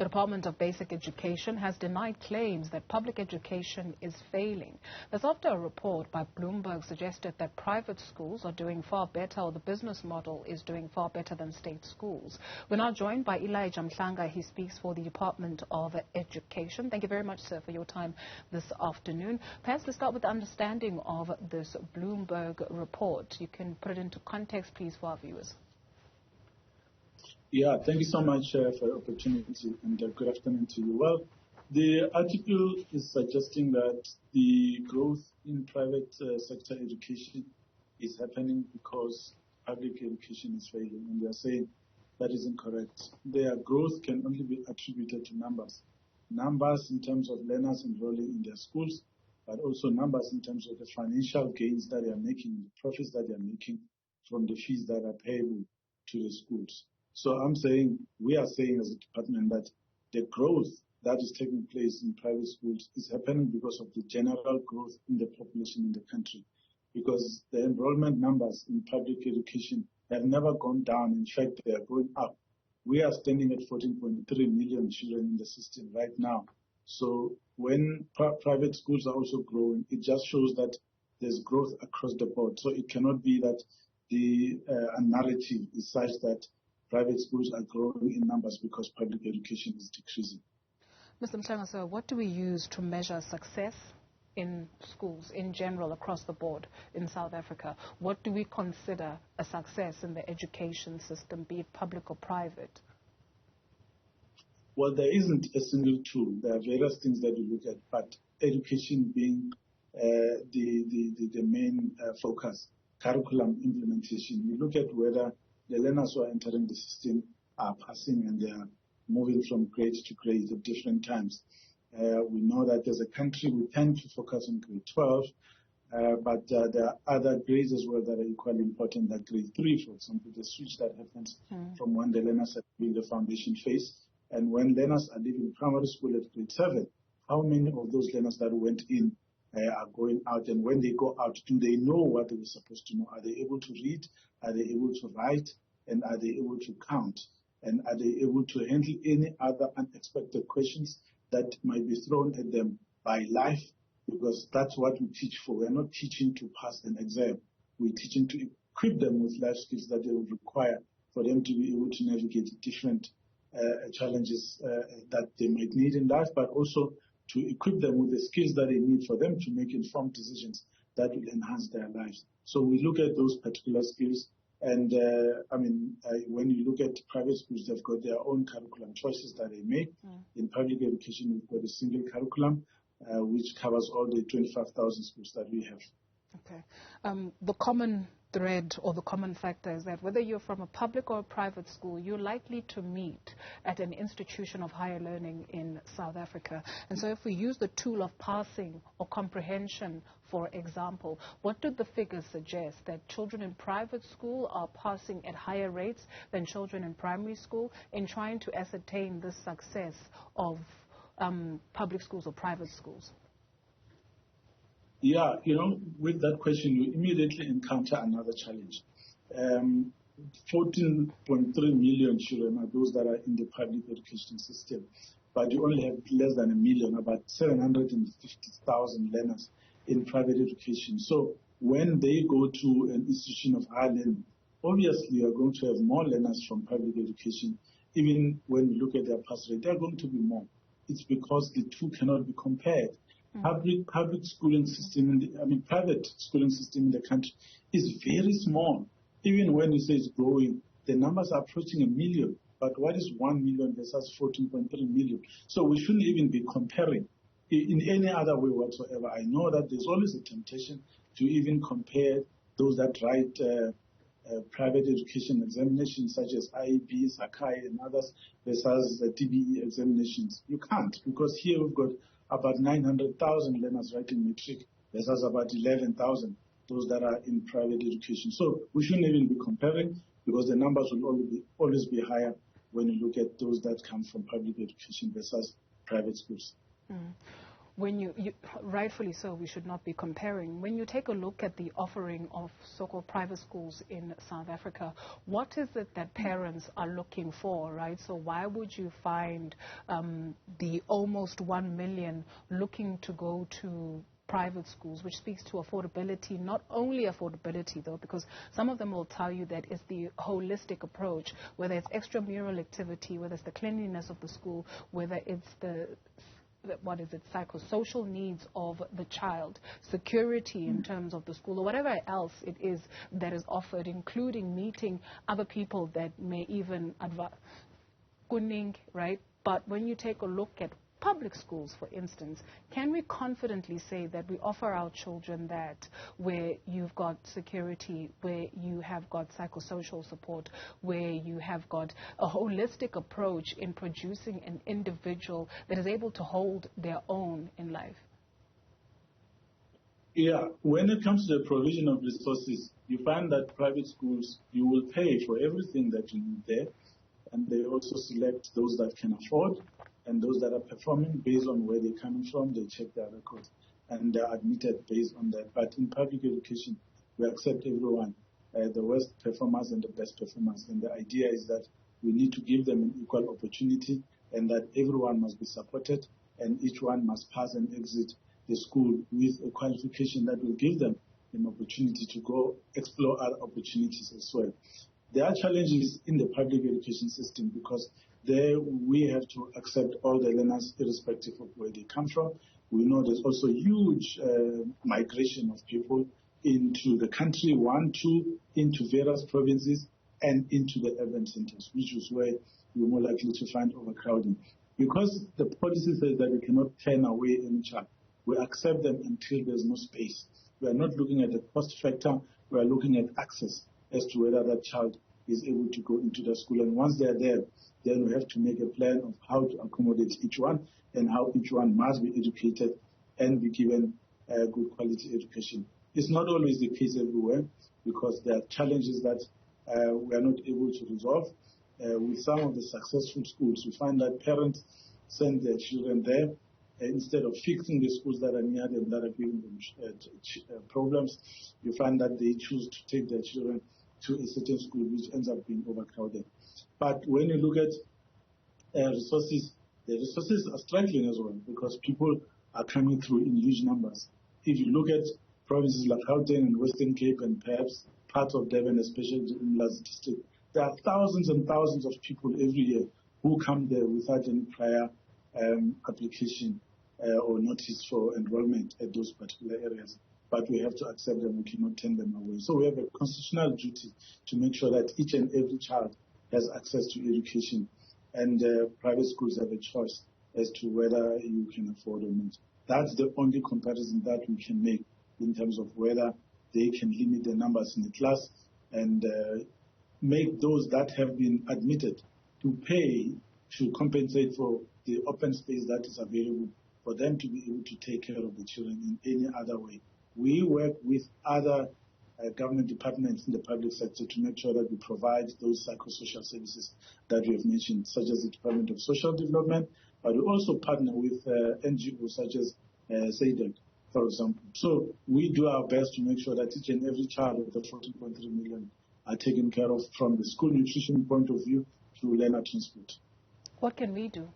The Department of Basic Education has denied claims that public education is failing. That's after a report by Bloomberg suggested that private schools are doing far better, or the business model is doing far better than state schools. We're now joined by Mhlanga. He speaks for the Department of Education. Thank you very much, sir, for your time this afternoon. Perhaps let's start with the understanding of this Bloomberg report. You can put it into context, please, for our viewers. Yeah, thank you so much for the opportunity, and good afternoon to you. Well, the article is suggesting that the growth in private sector education is happening because public education is failing, and they are saying that is incorrect. Their growth can only be attributed to numbers. Numbers in terms of learners enrolling in their schools, but also numbers in terms of the financial gains that they are making, the profits that they are making from the fees that are payable to the schools. So we are saying as a department that the growth that is taking place in private schools is happening because of the general growth in the population in the country. Because the enrollment numbers in public education have never gone down. In fact, they are going up. We are standing at 14.3 million children in the system right now. So when private schools are also growing, it just shows that there's growth across the board. So it cannot be that the narrative is such that private schools are growing in numbers because public education is decreasing. Mr. Mhlanga, sir, what do we use to measure success in schools in general across the board in South Africa? What do we consider a success in the education system, be it public or private? Well, there isn't a single tool. There are various things that you look at, but education being the main focus, curriculum implementation. You look at whether the learners who are entering the system are passing and they are moving from grade to grade at different times. We know that as a country we tend to focus on grade 12, but there are other grades as well that are equally important, like grade 3, for example, the switch that happens from when the learners are doing the foundation phase. And when learners are leaving primary school at grade 7, how many of those learners that went in are going out, and when they go out, do they know what they were supposed to know? Are they able to read? Are they able to write? And are they able to count? And are they able to handle any other unexpected questions that might be thrown at them by life? Because that's what we teach for. We're not teaching to pass an exam. We're teaching to equip them with life skills that they would require for them to be able to navigate different challenges that they might need in life, but also to equip them with the skills that they need for them to make informed decisions that will enhance their lives. So we look at those particular skills, and when you look at private schools, they've got their own curriculum choices that they make. In public education, we've got a single curriculum which covers all the 25,000 schools that we have. Okay. The common thread or the common factor is that whether you're from a public or a private school, you're likely to meet at an institution of higher learning in South Africa. And so if we use the tool of passing or comprehension, for example, what do the figures suggest? That children in private school are passing at higher rates than children in primary school in trying to ascertain the success of public schools or private schools? Yeah, with that question, you immediately encounter another challenge. 14.3 million children are those that are in the public education system, but you only have less than 1 million, about 750,000 learners in private education. So when they go to an institution of higher learning, obviously you are going to have more learners from public education. Even when you look at their pass rate, they are going to be more. It's because the two cannot be compared. Private schooling system in the country is very small. Even when you say it's growing, the numbers are approaching 1 million. But what is 1 million versus 14.3 million? So we shouldn't even be comparing in any other way whatsoever. I know that there's always a temptation to even compare those that write private education examinations such as IEB, Sakai, and others versus the DBE examinations. You can't, because here we've got about 900,000 learners writing matric versus about 11,000 those that are in private education. So we shouldn't even be comparing, because the numbers will always be higher when you look at those that come from public education versus private schools. when you rightfully so, we should not be comparing. When you take a look at the offering of so-called private schools in South Africa, what is it that parents are looking for, right? So why would you find the almost 1 million looking to go to private schools, which speaks to affordability, not only affordability though, because some of them will tell you that it's the holistic approach, whether it's extramural activity, whether it's the cleanliness of the school, whether it's the psychosocial needs of the child, security in terms of the school, or whatever else it is that is offered, including meeting other people that may even advise, right? But when you take a look at public schools, for instance, can we confidently say that we offer our children that, where you've got security, where you have got psychosocial support, where you have got a holistic approach in producing an individual that is able to hold their own in life? Yeah, when it comes to the provision of resources, you find that private schools, you will pay for everything that you need there, and they also select those that can afford and those that are performing based on where they're coming from. They check their records and they're admitted based on that. But in public education, we accept everyone, the worst performers and the best performers. And the idea is that we need to give them an equal opportunity and that everyone must be supported and each one must pass and exit the school with a qualification that will give them an opportunity to go explore other opportunities as well. There are challenges in the public education system because there we have to accept all the learners irrespective of where they come from. We know there's also huge migration of people into the country, into various provinces and into the urban centers, which is where you're more likely to find overcrowding. Because the policy says that we cannot turn away any child, we accept them until there's no space. We are not looking at the cost factor, we are looking at access as to whether that child is able to go into the school. And once they're there, then we have to make a plan of how to accommodate each one and how each one must be educated and be given good quality education. It's not always the case everywhere because there are challenges that we are not able to resolve. With some of the successful schools, we find that parents send their children there instead of fixing the schools that are near them that are giving them problems. You find that they choose to take their children to a certain school which ends up being overcrowded. But when you look at resources, the resources are struggling as well because people are coming through in huge numbers. If you look at provinces like Gauteng and Western Cape and perhaps parts of Durban, especially in Mhlanga district, there are thousands and thousands of people every year who come there without any prior application or notice for enrollment at those particular areas. But we have to accept them, we cannot turn them away. So we have a constitutional duty to make sure that each and every child has access to education. And private schools have a choice as to whether you can afford or not. That's the only comparison that we can make in terms of whether they can limit the numbers in the class and make those that have been admitted to pay to compensate for the open space that is available for them to be able to take care of the children in any other way. We work with other government departments in the public sector to make sure that we provide those psychosocial services that we have mentioned, such as the Department of Social Development, but we also partner with NGOs such as SADC, for example. So we do our best to make sure that each and every child of the 14.3 million are taken care of from the school nutrition point of view to learner transport. What can we do?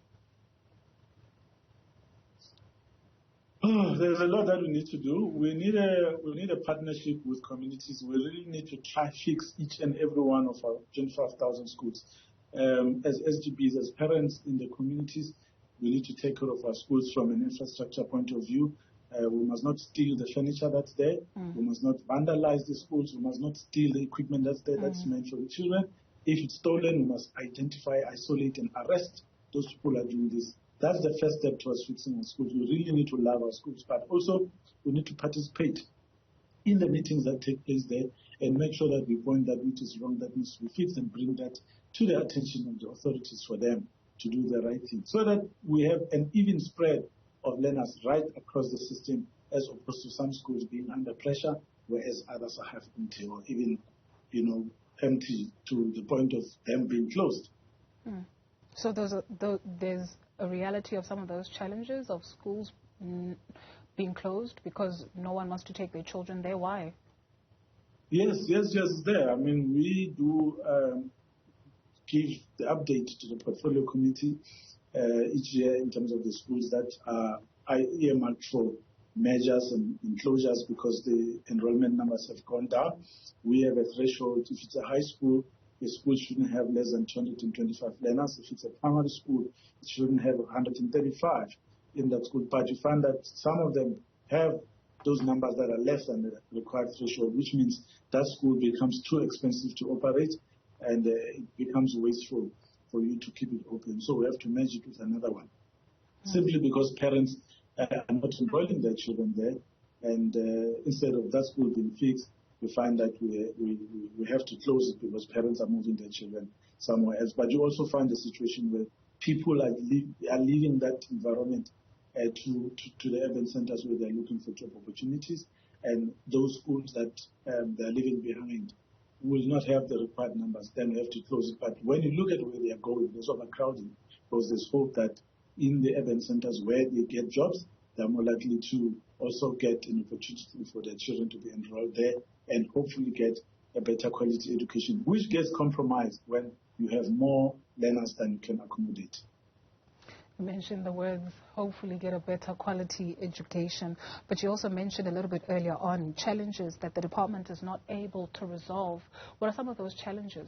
There's a lot that we need to do. We need a partnership with communities. We really need to try fix each and every one of our 25,000 schools. As SGBs, as parents in the communities, we need to take care of our schools from an infrastructure point of view. We must not steal the furniture that's there. We must not vandalize the schools. We must not steal the equipment that's there that's meant for the children. If it's stolen, we must identify, isolate, and arrest those people who are doing this. That's the first step towards fixing our schools. We really need to love our schools, but also we need to participate in the meetings that take place there and make sure that we point that which is wrong, that needs to be fixed, and bring that to the attention of the authorities for them to do the right thing, so that we have an even spread of learners right across the system, as opposed to some schools being under pressure, whereas others are half empty or even, empty to the point of them being closed. So there's a reality of some of those challenges of schools being closed because no one wants to take their children there? Why? Yes, there. I mean, we do give the update to the portfolio committee each year in terms of the schools that are earmarked for measures and closures because the enrollment numbers have gone down. We have a threshold. If it's a high school, the school shouldn't have less than 225 learners. If it's a primary school, it shouldn't have 135 in that school. But you find that some of them have those numbers that are less than the required threshold, which means that school becomes too expensive to operate and it becomes wasteful for you to keep it open. So we have to merge it with another one. Simply because parents are not enrolling their children there, and instead of that school being fixed, we find that we have to close it because parents are moving their children somewhere else. But you also find a situation where people are leaving that environment to the urban centers where they're looking for job opportunities, and those schools that they're leaving behind will not have the required numbers. Then we have to close it. But when you look at where they are going, there's overcrowding because there's hope that in the urban centers where they get jobs, they're more likely to also get an opportunity for their children to be enrolled there and hopefully get a better quality education, which gets compromised when you have more learners than you can accommodate. You mentioned the words, hopefully get a better quality education, but you also mentioned a little bit earlier on challenges that the department is not able to resolve. What are some of those challenges?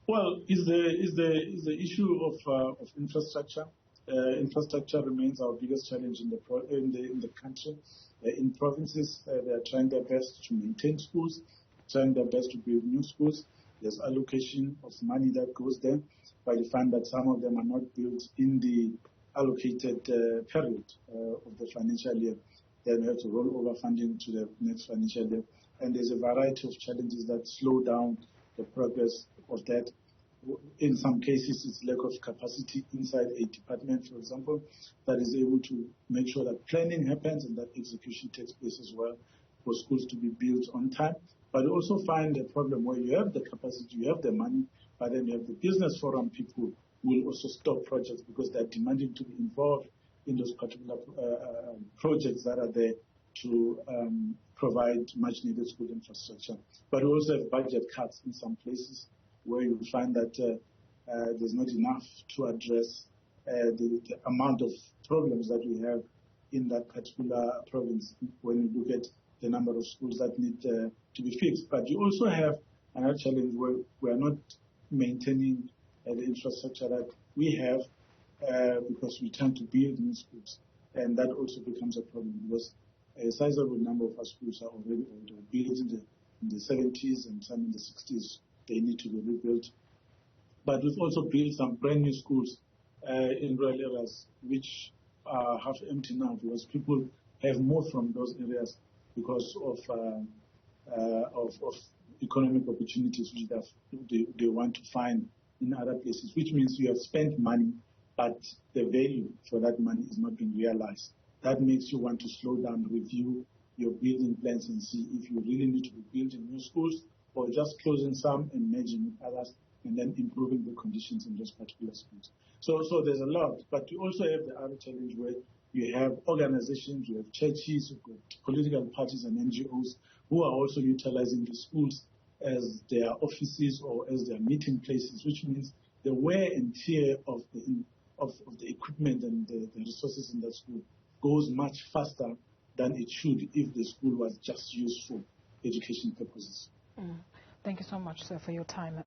Well, is the issue of infrastructure. Infrastructure remains our biggest challenge in the country. In provinces, they are trying their best to maintain schools, trying their best to build new schools. There's allocation of money that goes there, but you find that some of them are not built in the allocated period of the financial year. Then we have to roll over funding to the next financial year. And there's a variety of challenges that slow down the progress of that. In some cases, it's lack of capacity inside a department, for example, that is able to make sure that planning happens and that execution takes place as well for schools to be built on time. But you also find a problem where you have the capacity, you have the money, but then you have the business forum people who will also stop projects because they're demanding to be involved in those particular projects that are there to provide much-needed school infrastructure. But we also have budget cuts in some places where you find that there's not enough to address the amount of problems that we have in that particular province when you look at the number of schools that need to be fixed. But you also have another challenge where we are not maintaining the infrastructure that we have because we tend to build new schools. And that also becomes a problem because a sizable number of our schools are already older, built in the 70s and some in the 60s. They need to be rebuilt. But we've also built some brand new schools in rural areas which are half empty now because people have moved from those areas because of economic opportunities which they want to find in other places, which means you have spent money, but the value for that money is not being realized. That makes you want to slow down, review your building plans and see if you really need to be building new schools or just closing some and merging with others and then improving the conditions in those particular schools. So there's a lot, but you also have the other challenge where you have organizations, you have churches, you've got political parties and NGOs who are also utilizing the schools as their offices or as their meeting places, which means the wear and tear of the equipment and the resources in that school goes much faster than it should if the school was just used for education purposes. Thank you so much, sir, for your time.